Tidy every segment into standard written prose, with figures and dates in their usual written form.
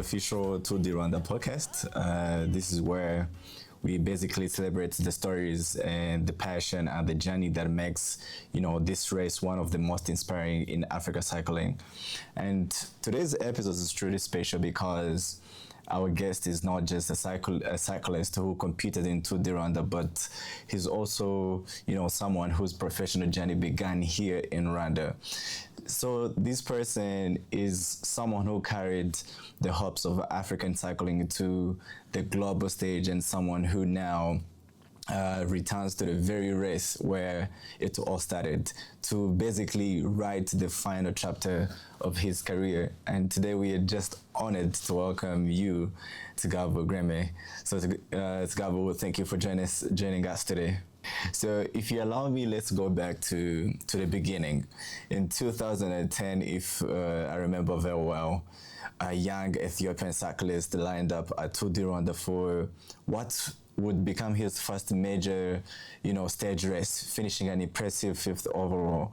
official Tour du Rwanda podcast. This is where we basically celebrate the stories and the passion and the journey that makes, this race one of the most inspiring in Africa cycling. And today's episode is truly special because our guest is not just a cyclist who competed in Tour du Rwanda, but he's also, someone whose professional journey began here in Rwanda. So this person is someone who carried the hopes of African cycling to the global stage, and someone who now returns to the very race where it all started to basically write the final chapter of his career. And today we are just honored to welcome you, Tsgabu Grmay. So Tsgabu, thank you for joining us today. So if you allow me, let's go back to the beginning. In 2010, if I remember very well, a young Ethiopian cyclist lined up at Tour du Rwanda for what would become his first major, stage race, finishing an impressive 5th overall.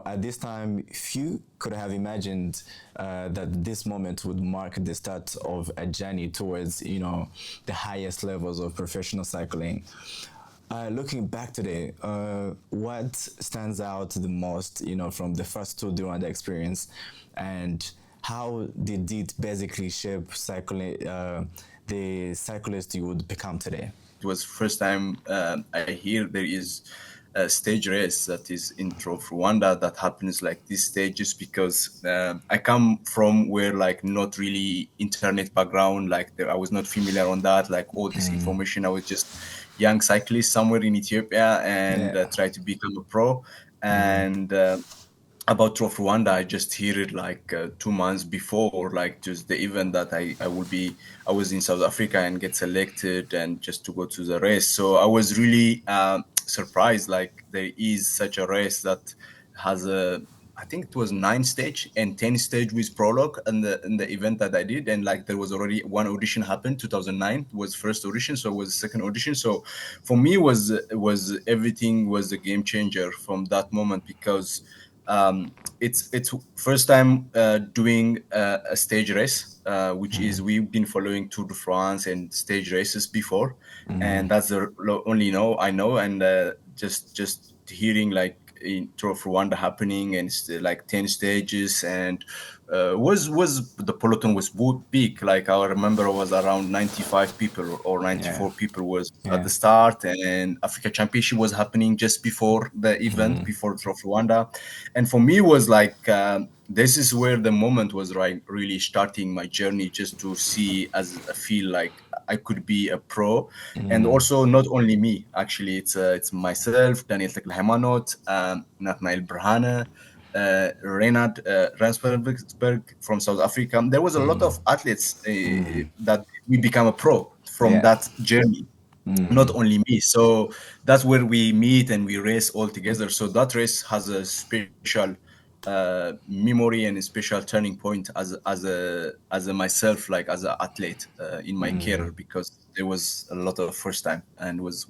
At this time, few could have imagined that this moment would mark the start of a journey towards, the highest levels of professional cycling. Looking back today, what stands out the most, from the first Tour du Rwanda experience, and how did it basically shape cycling, the cyclist you would become today? It was first time I hear there is a stage race that is in Tour of Rwanda that happens like these stages, because I come from where not really internet background, I was not familiar on that, all this information. I was just young cyclist somewhere in Ethiopia and try to become a pro. And about Tour of Rwanda, I just hear it 2 months before, just the event that I was in South Africa and get selected and just to go to the race. So I was really surprised, there is such a race that has I think it was 9 stage and 10 stage with prologue in the event that I did. And there was already one audition happened, 2009 was first audition. So it was the second audition. So for me was everything was a game changer from that moment, because it's first time doing a stage race, which is we've been following Tour de France and stage races before, and that's the only I know, and just hearing in Tour of Rwanda happening and 10 stages, and was the peloton was big. I remember it was around 95 people or 94 people was at the start, and Africa Championship was happening just before the event, before Tour of Rwanda. And for me was this is where the moment was really starting my journey, just to see I feel I could be a pro. And also not only me, actually it's myself, Daniel Tekle-Haymanot, Nathanael Brhane, Reinhard Ransberg from South Africa. There was a lot of athletes that we become a pro from that journey. Not only me. So that's where we meet and we race all together. So that race has a special memory and a special turning point as a myself, as an athlete in my career, because there was a lot of first time and was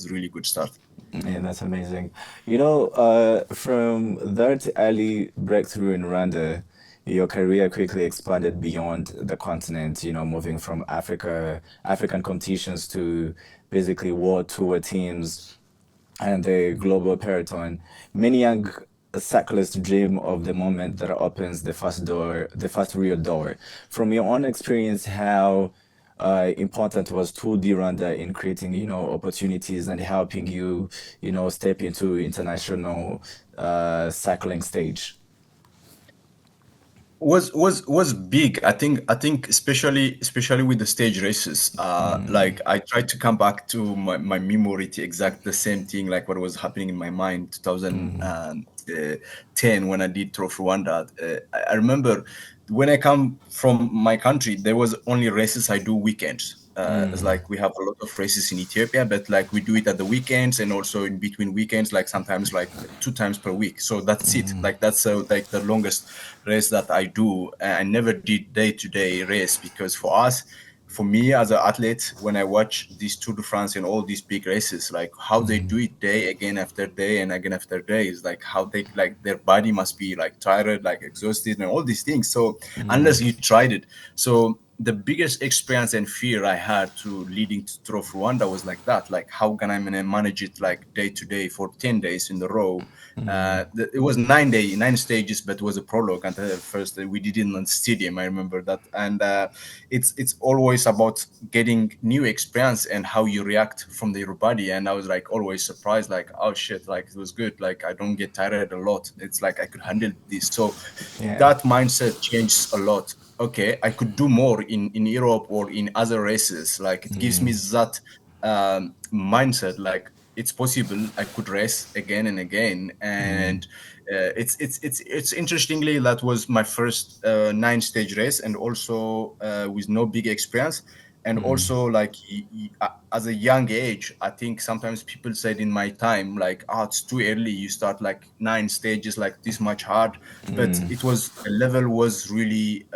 really good start. Yeah, that's amazing. From that early breakthrough in Rwanda, your career quickly expanded beyond the continent, moving from African competitions to basically world tour teams and the global peloton. Many young cyclists dream of the moment that opens the first real door. From your own experience, how important was Tour du Rwanda in creating, opportunities and helping you, step into international cycling stage? Was big. I think especially with the stage races. I tried to come back to my memory to exact the same thing, what was happening in my mind 2010 when I did Tour of Rwanda. I remember when I come from my country, there was only races I do weekends. It's we have a lot of races in Ethiopia, but we do it at the weekends and also in between weekends, sometimes 2 times per week. So that's it. That's the longest race that I do. I never did day-to-day race, because for me as an athlete, when I watch these Tour de France and all these big races, how they do it day again after day and again after day, is how they their body must be tired, exhausted and all these things. So unless you tried it, so the biggest experience and fear I had to leading to Tour of Rwanda was like that. Like, how can I manage it like day to day for 10 days in a row? It was 9 stages, but it was a prologue. And first we did it in the stadium. I remember that, and it's always about getting new experience and how you react from your body. And I was like always surprised, like, oh shit, like it was good. Like I don't get tired a lot. It's like I could handle this. So Yeah. that mindset changed a lot. Okay, I could do more in Europe or in other races. Like it gives me that mindset. Like it's possible. I could race again and again, and it's interestingly that was my first 9 stage race, and also with no big experience, and also like as a young age, I think sometimes people said in my time like, oh, it's too early, you start like 9 stages like this much hard. But it was, the level was really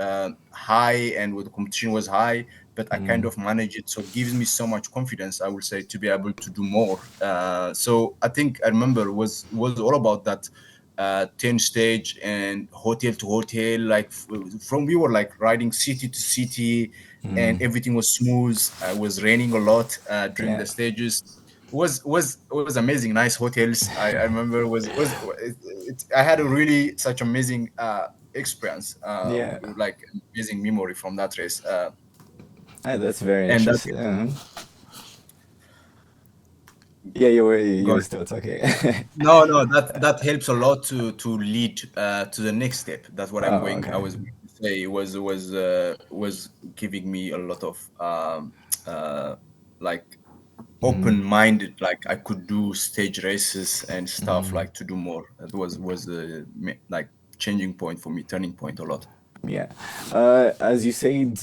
high, and the competition was high, but I kind of managed it, so it gives me so much confidence, I would say, to be able to do more. So I think I remember was all about that 10 stage and hotel to hotel, like from we were like riding city to city, and everything was smooth. It was raining a lot during Yeah. the stages. Was amazing, nice hotels. I remember I had a really such amazing experience, Yeah. like amazing memory from that race. That's very And that interesting. Yeah, you were God, still talking. no, that helps a lot to lead to the next step. That's what I'm Oh, going. I okay. was going to say, was giving me a lot of like open-minded, like I could do stage races and stuff, like to do more. That was like changing point for me, turning point a lot. Yeah. As you said,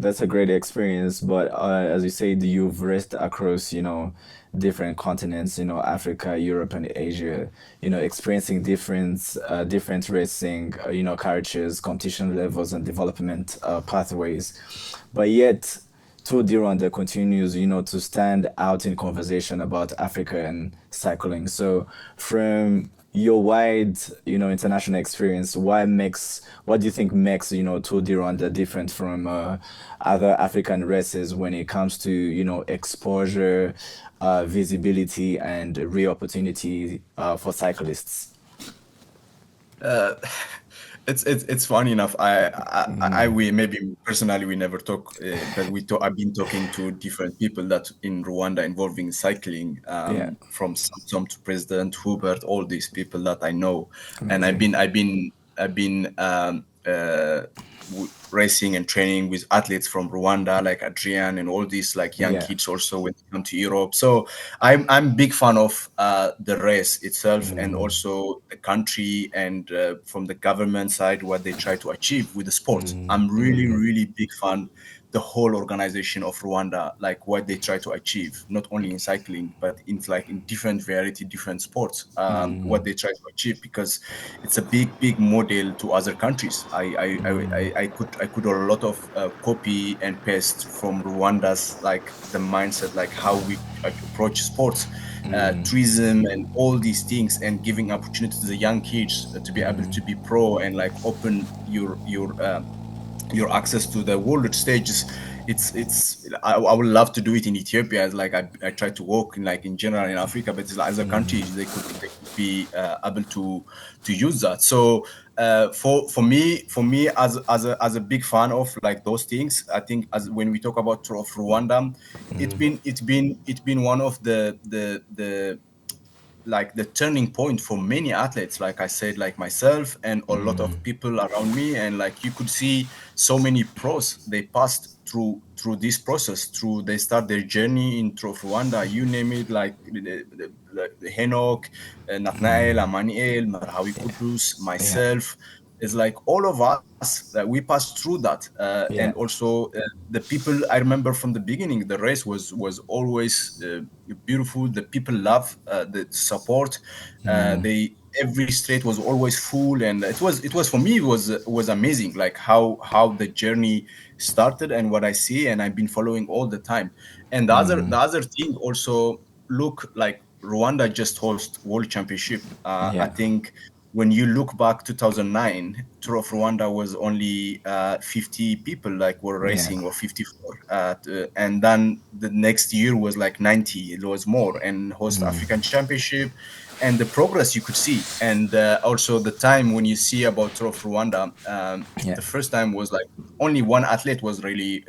that's a great experience, but as you said, you've raced across, different continents, Africa, Europe, and Asia, experiencing different racing, cultures, competition levels, and development pathways. But yet, Tour du Rwanda continues, to stand out in conversation about African cycling. So, from your wide, international experience, what do you think makes, Tour du Rwanda different from other African races when it comes to, exposure, visibility, and real opportunity for cyclists? Uh, it's funny enough. We maybe personally we never talk, but I've been talking to different people that in Rwanda involving cycling, Yeah, from Samson to President Hubert, all these people that I know, and amazing. I've been racing and training with athletes from Rwanda, like Adrian and all these like young Yeah. kids also when they come to Europe. So I'm big fan of the race itself, and also the country, and from the government side what they try to achieve with the sport. I'm really really big fan the whole organization of Rwanda, like what they try to achieve, not only in cycling, but in like in different variety, different sports, what they try to achieve, because it's a big model to other countries. I could a lot of copy and paste from Rwanda's, like the mindset, like how we approach sports, tourism, and all these things, and giving opportunity to the young kids to be able to be pro, and like open your access to the world stages. I would love to do it in Ethiopia. As like I try to work in like in general in Africa, but it's like other countries they could be able to use that. So for me as a big fan of like those things, I think as when we talk about Tour of Rwanda, it's been one of the like the turning point for many athletes, like I said, like myself and a lot of people around me. And like you could see so many pros, they passed through this process, through they start their journey in Tour of Rwanda, you name it, like the Henok, Nathnael, Amaniel, Marhawi Kudus, Yeah. myself. It's like all of us that we passed through that, Yeah. and also the people. I remember from the beginning, the race was always beautiful. The people love the support. They Every straight was always full, and it was for me, it was amazing, like how the journey started and what I see, and I've been following all the time. And the other thing also, look, like Rwanda just host World Championship. I Yeah. think when you look back 2009, Tour of Rwanda was only 50 people like were Yeah. racing, or 54, and then the next year was like 90. It was more, and host African Championship, and the progress you could see, and also the time when you see about Tour of Rwanda, Yeah. the first time was like only one athlete was really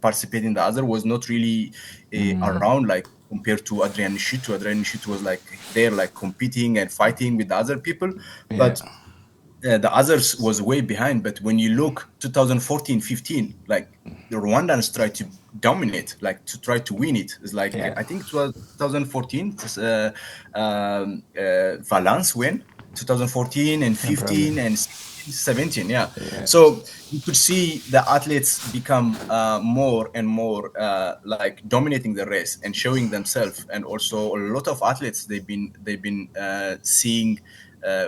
participating. The other was not really around, like compared to Adrian Nishitu. Adrian Nishitu was like there, like competing and fighting with the other people, Yeah. but the others was way behind. But when you look 2014, 15, like the Rwandans tried to dominate, like to try to win it. It's like Yeah. I think it was 2014. Valence win 2014 and Yeah, probably. 15 and 16, 17. Yeah, Yeah. so you could see the athletes become more and more like dominating the race and showing themselves, and also a lot of athletes they've been seeing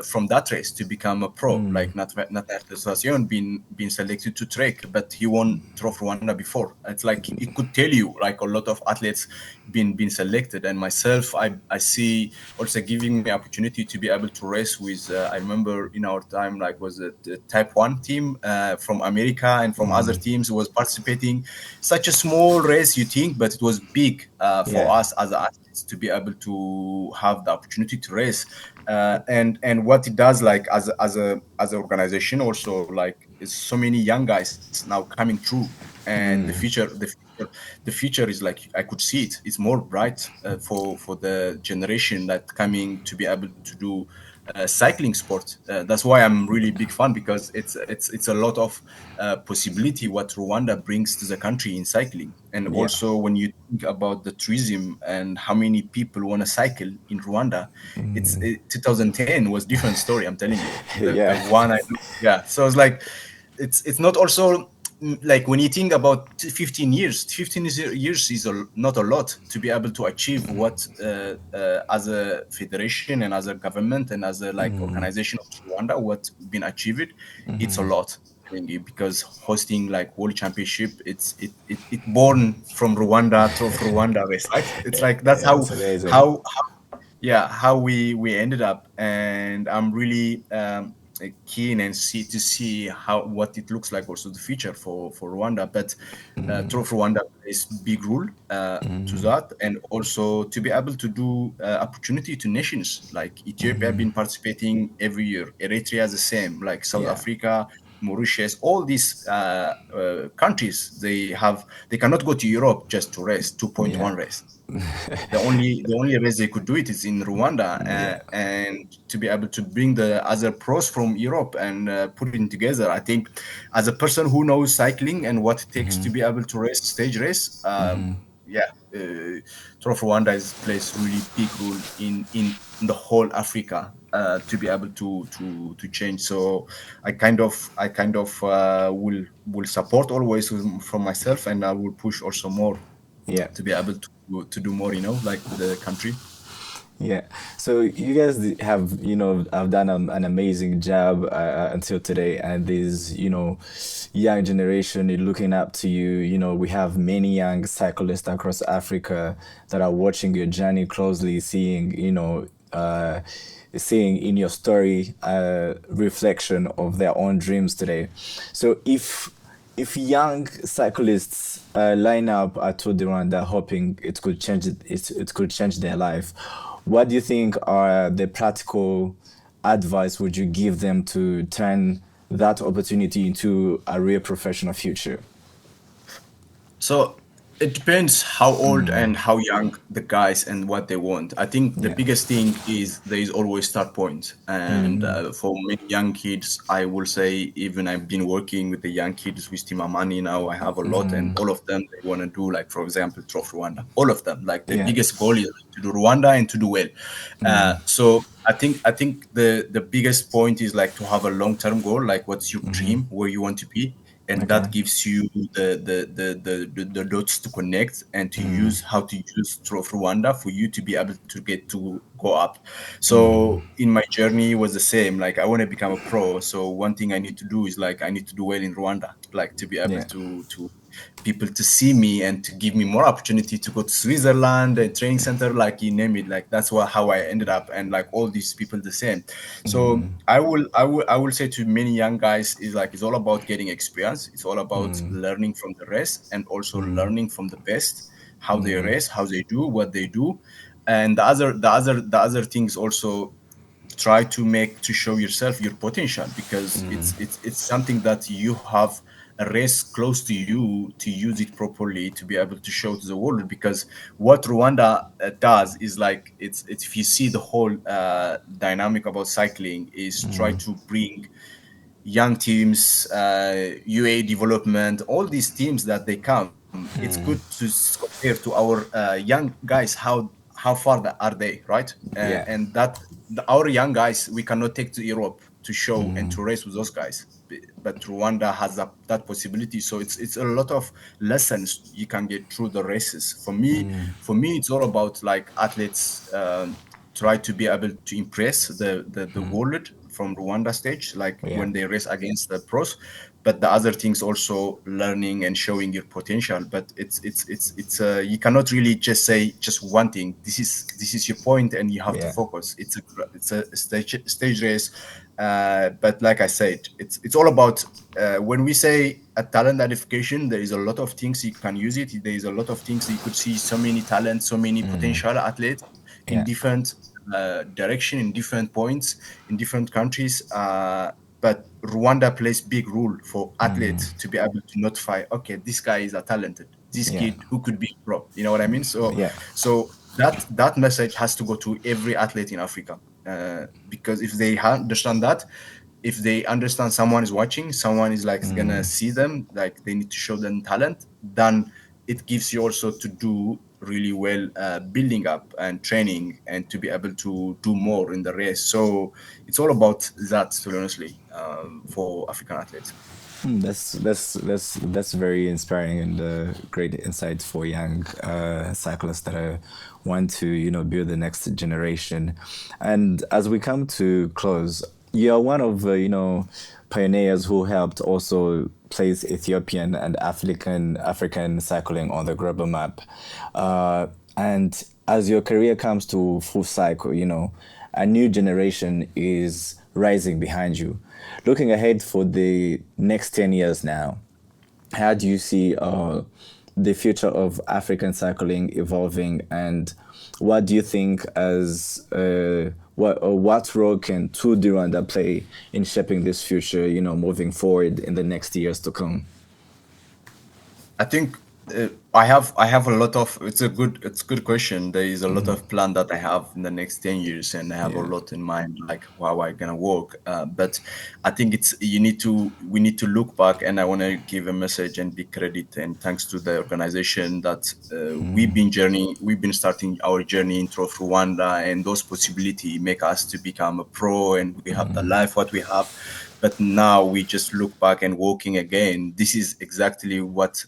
from that race to become a pro, like not Association being selected to Trek, but he won Tour of Rwanda before. It's like it could tell you like a lot of athletes been selected, and myself, I see also giving me opportunity to be able to race with. I remember in our time, like was it the Type One team from America and from other teams was participating. Such a small race, you think, but it was big for Yeah. us as athletes to be able to have the opportunity to race, and what it does, like as an organization also, like is so many young guys now coming through, and the future is like I could see it. It's more bright for the generation that coming to be able to do cycling sport. That's why I'm really big fan, because it's a lot of possibility what Rwanda brings to the country in cycling. And Yeah. also when you think about the tourism and how many people want to cycle in Rwanda, 2010 was different story. I'm telling you, the Yeah. one yeah. So it's like it's not also like when you think about 15 years, 15 years is not a lot to be able to achieve what as a federation and as a government and as a like organization of Rwanda, what been achieved. It's a lot, because hosting like world championship, it born from Rwanda to Rwanda race, right? It's like that's Yeah, how it's amazing. how yeah, how we ended up. And I'm really keen and see how what it looks like also the future for Rwanda. But Tour of Rwanda plays big role to that, and also to be able to do opportunity to nations like Ethiopia been participating every year, Eritrea the same, like South Yeah. Africa, Mauritius, all these countries, they cannot go to Europe just to race Yeah. 2.1 race. The only race they could do it is in Rwanda, Yeah. and to be able to bring the other pros from Europe and put it together. I think, as a person who knows cycling and what it takes to be able to race stage race, yeah, Tour of Rwanda plays really big role in the whole Africa to be able to change. So I kind of will support always from myself, and I will push also more Yeah. to be able to do more, like with the country. Yeah. So you guys have, have done an amazing job until today, and this, young generation is looking up to you. We have many young cyclists across Africa that are watching your journey closely, seeing, seeing in your story reflection of their own dreams today. So if young cyclists line up at Tour du Rwanda hoping it could change their life, what do you think are the practical advice would you give them to turn that opportunity into a real professional future? So it depends how old and how young the guys and what they want. I think the Yeah. biggest thing is there is always start point. And for many young kids, I will say, even I've been working with the young kids with Team Amani now, I have a lot, and all of them, they want to do, like, for example, Tour of Rwanda. All of them, like, the Yeah. biggest goal is to do Rwanda and to do well. So I think the biggest point is like to have a long term goal, like what's your dream, where you want to be, and Okay. that gives you the dots to connect and to use how to use Tour of Rwanda for you to be able to get to go up. So in my journey was the same. Like, I want to become a pro. So one thing I need to do is, like, I need to do well in Rwanda, like, to be able Yeah. to people to see me and to give me more opportunity to go to Switzerland, a training center, like you name it. Like that's how I ended up, and like all these people the same. So I will say to many young guys is like it's all about getting experience. It's all about learning from the rest and also learning from the best, how they race, how they do, what they do, and the other things also try to show yourself your potential, because it's something that you have a race close to you to use it properly to be able to show to the world. Because what Rwanda does is like it's if you see the whole dynamic about cycling is try to bring young teams, UA development, all these teams that they come. It's good to compare to our young guys how far are they, right? Yeah. And that our young guys we cannot take to Europe to show and to race with those guys. But Rwanda has that possibility, so it's a lot of lessons you can get through the races. For me, it's all about like athletes try to be able to impress the world from Rwanda stage, like Yeah. when they race against the pros. But the other things also learning and showing your potential. But it's you cannot really just say just one thing. This is your point, and you have to Yeah. focus. It's a stage race. But like I said, it's all about when we say a talent identification, there is a lot of things you can use it. There is a lot of things you could see so many talents, so many potential athletes in Yeah. different direction, in different points, in different countries. But Rwanda plays big role for athletes to be able to notify, okay, this guy is a talented, this Yeah. kid who could be pro. You know what I mean? So Yeah. so that message has to go to every athlete in Africa, because if they understand that, if they understand someone is watching, someone is like gonna see them, like they need to show them talent, then it gives you also to do really well, building up and training and to be able to do more in the race. So it's all about that, to be honestly, for African athletes. That's very inspiring and great insights for young cyclists that want to build the next generation. And as we come to close, you're one of pioneers who helped also place Ethiopian and African cycling on the global map. And as your career comes to full cycle, a new generation is rising behind you. Looking ahead for the next 10 years now, how do you see the future of African cycling evolving, and what do you think as what role can Tour du Rwanda play in shaping this future, moving forward in the next years to come? I think I have a lot of it's a good question. There is a lot of plan that I have in the next 10 years, and I have a Yeah. lot in mind, like how I gonna work. But I think it's we need to look back, and I want to give a message and big credit and thanks to the organization that we've been starting our journey in Tour of Rwanda, and those possibility make us to become a pro, and we have the life what we have. But now we just look back and walking again. This is exactly what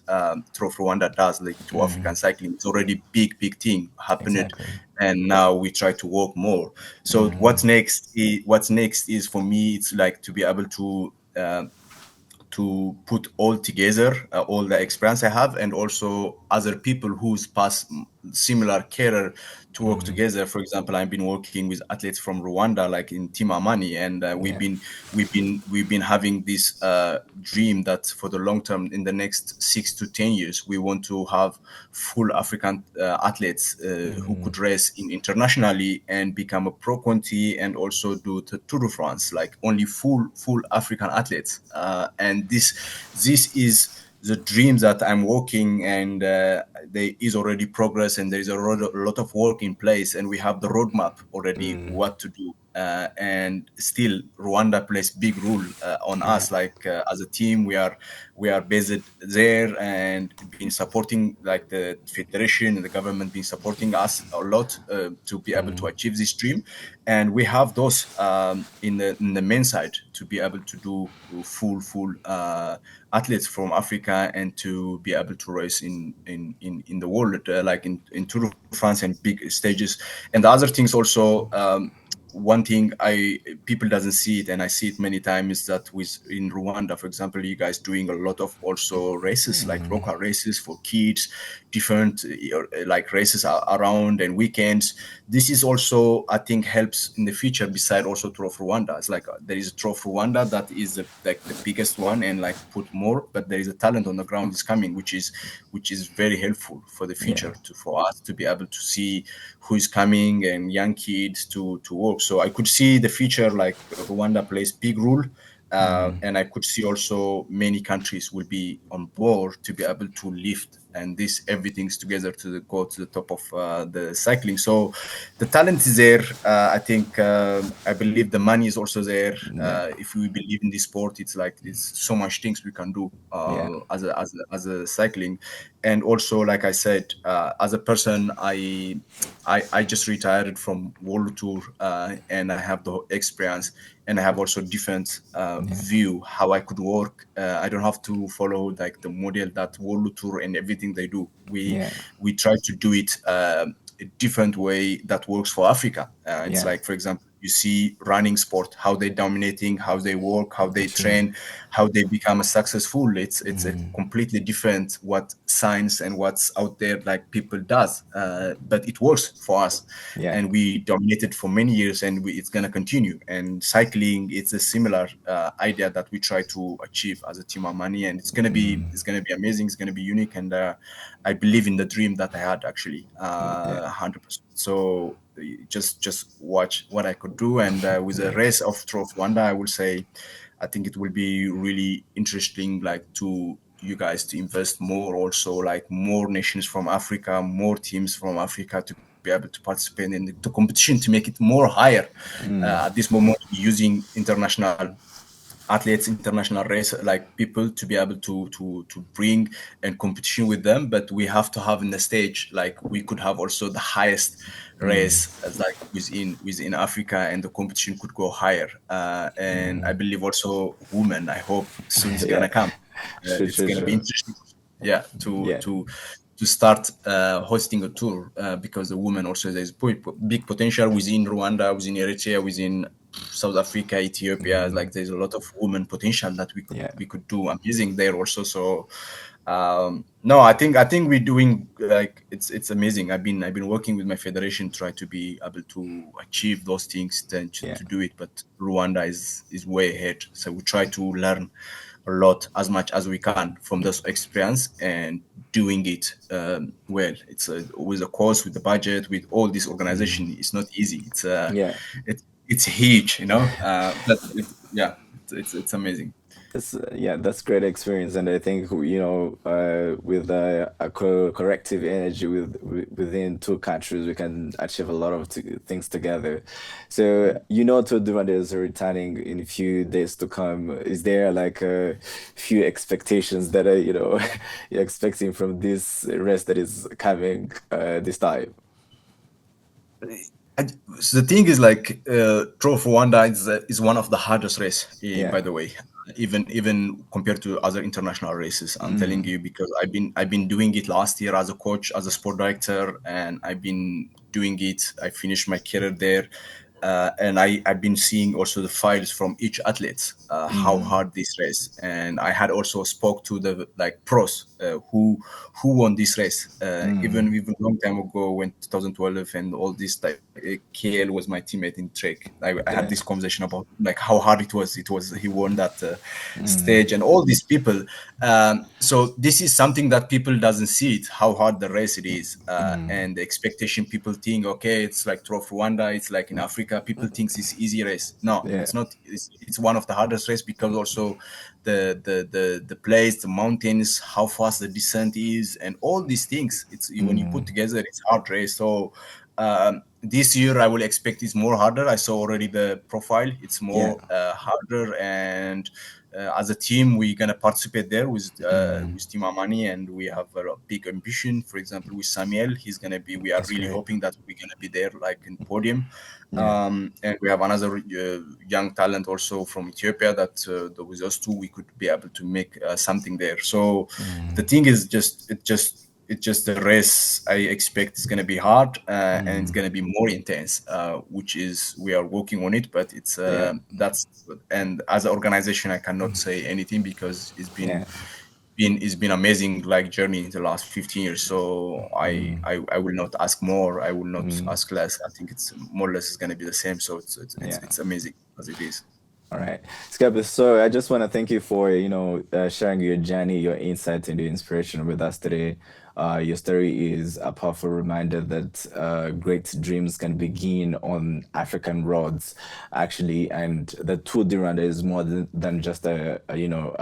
Tour of Rwanda does, like to African cycling. It's already big thing happened, Exactly. and now we try to work more. So what's next is for me, it's like to be able to put all together all the experience I have, and also other people who's passed similar career to work together. For example, I've been working with athletes from Rwanda, like in Team Amani, and we've Yeah. been we've been having this dream that for the long term, in the next 6 to 10 years, we want to have full African athletes who could race internationally and become a pro conti, and also do the Tour de France, like only full African athletes. And this is the dream that I'm working, and there is already progress, and there is a lot of work in place, and we have the roadmap already what to do. And still, Rwanda plays big role on Yeah. us. Like as a team, we are based there and been supporting, like the federation and the government been supporting us a lot to be able to achieve this dream. And we have those in the main side to be able to do full athletes from Africa, and to be able to race in the world, like in Tour de France and big stages. And the other things also, one thing I people doesn't see it, and I see it many times, is that with in Rwanda, for example, you guys doing a lot of also races, like local races for kids, different like races around and weekends. This is also, I think, helps in the future. Beside also Tour of Rwanda, it's like there is a Tour of Rwanda that is like the biggest one and like put more, but there is a talent on the ground is coming, which is very helpful for the Yeah. future for us to be able to see who is coming and young kids to work. So I could see the future like Rwanda plays big role. And I could see also many countries will be on board to be able to lift and this everything's together go to the top of the cycling. So the talent is there. I think I believe the money is also there. Yeah. If we believe in this sport, it's like it's so much things we can do Yeah. as a cycling. And also, like I said, as a person, I just retired from World Tour, and I have the experience, and I have also different view how I could work. I don't have to follow like the model that World Tour and everything they do. Yeah. We try to do it a different way that works for Africa. It's Yeah. like, for example, you see running sport, how they dominating, how they work, how For they sure. train, how they become a successful. It's a completely different what science and what's out there like people does, but it works for us, Yeah. and we dominated for many years, and it's gonna continue. And cycling, it's a similar idea that we try to achieve as a team of money, and it's gonna be amazing. It's gonna be unique, and I believe in the dream that I had actually, Yeah. 100%. So just watch what I could do, and with the race of Tour of Rwanda, I will say, I think it will be really interesting, like to you guys to invest more, also like more nations from Africa, more teams from Africa to be able to participate in the competition to make it more higher. At this moment, using international athletes, international race, like people to be able to bring and competition with them. But we have to have in the stage, like we could have also the highest race as like within Africa, and the competition could go higher. And I believe also women, I hope soon is Yeah. gonna come. Sure. It's Sure. gonna be Sure. interesting, yeah, Yeah. to start hosting a tour, because the women also, there's big potential within Rwanda, within Eritrea, within South Africa, Ethiopia. Like there's a lot of women potential that Yeah. we could do amazing there also. So no, I think we're doing like it's amazing. I've been working with my federation, try to be able to achieve those things, then Yeah. to do it. But Rwanda is way ahead, so we try to learn a lot as much as we can from this experience and doing it well. It's with a course, with the budget, with all this organization. It's not easy. Yeah. It's huge, but yeah, it's amazing. Yeah, that's great experience, and I think with corrective energy within two countries, we can achieve a lot of things together. So Tour du Rwanda is returning in a few days to come. Is there like a few expectations that you're expecting from this race that is coming this time? I, so the thing is, like, Tour of Rwanda is one of the hardest race, Yeah. by the way, even compared to other international races. I'm telling you, because I've been doing it last year as a coach, as a sport director, and I've been doing it. I finished my career there. And I've been seeing also the files from each athlete, how hard this race. And I had also spoke to the like pros who won this race. Even long time ago, when 2012 and all this, like KL was my teammate in Trek. I had Yeah. this conversation about like how hard it was. It was he won that stage, and all these people. So this is something that people doesn't see it, how hard the race it is, and the expectation. People think, okay, it's like Tour of Rwanda, it's like in Africa. People think it's easy race. No, Yeah. it's not. It's one of the hardest race, because also the place, the mountains, how fast the descent is, and all these things. It's when you put together, it's hard race. So this year I will expect it's more harder. I saw already the profile. It's Yeah. more harder, and as a team, we're gonna participate there with Team Amani, and we have a big ambition. For example, with Samuel, he's gonna be. We are That's really great. hoping that we're gonna be there, like in podium. Yeah. And we have another young talent also from Ethiopia that with us too we could be able to make something there. So the thing is it's just the race I expect is going to be hard, and it's going to be more intense, which is we are working on it. But it's Yeah. that's and as an organization, I cannot say anything because Yeah. it's been amazing like journey in the last 15 years. So I will not ask more. I will not ask less. I think it's more or less is going to be the same. So Yeah. it's amazing as it is. All right. Tsgabu, so I just want to thank you for, sharing your journey, your insight and your inspiration with us today. Your story is a powerful reminder that great dreams can begin on African roads, actually, and the Tour du Rwanda is more than just a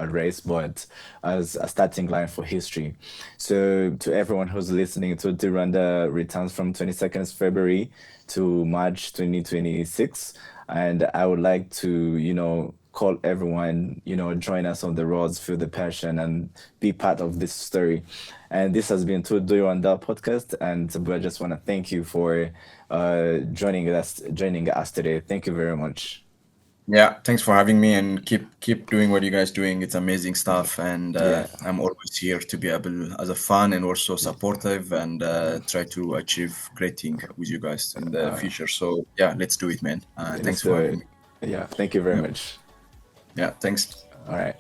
race, but as a starting line for history. So to everyone who's listening, Tour du Rwanda returns from 22nd February to March 2026. And I would like to, call everyone, join us on the roads, feel the passion, and be part of this story. And this has been Tour du Rwanda podcast, and I just want to thank you for joining us today. Thank you very much. Yeah, thanks for having me, and keep doing what you guys doing. It's amazing stuff, and Yeah. I'm always here to be able as a fan and also supportive, and try to achieve great thing with you guys in the future. So yeah, let's do it, man. Let's Thanks do for it. having me. Yeah. Thank you very Yeah, much. yeah, thanks. All right.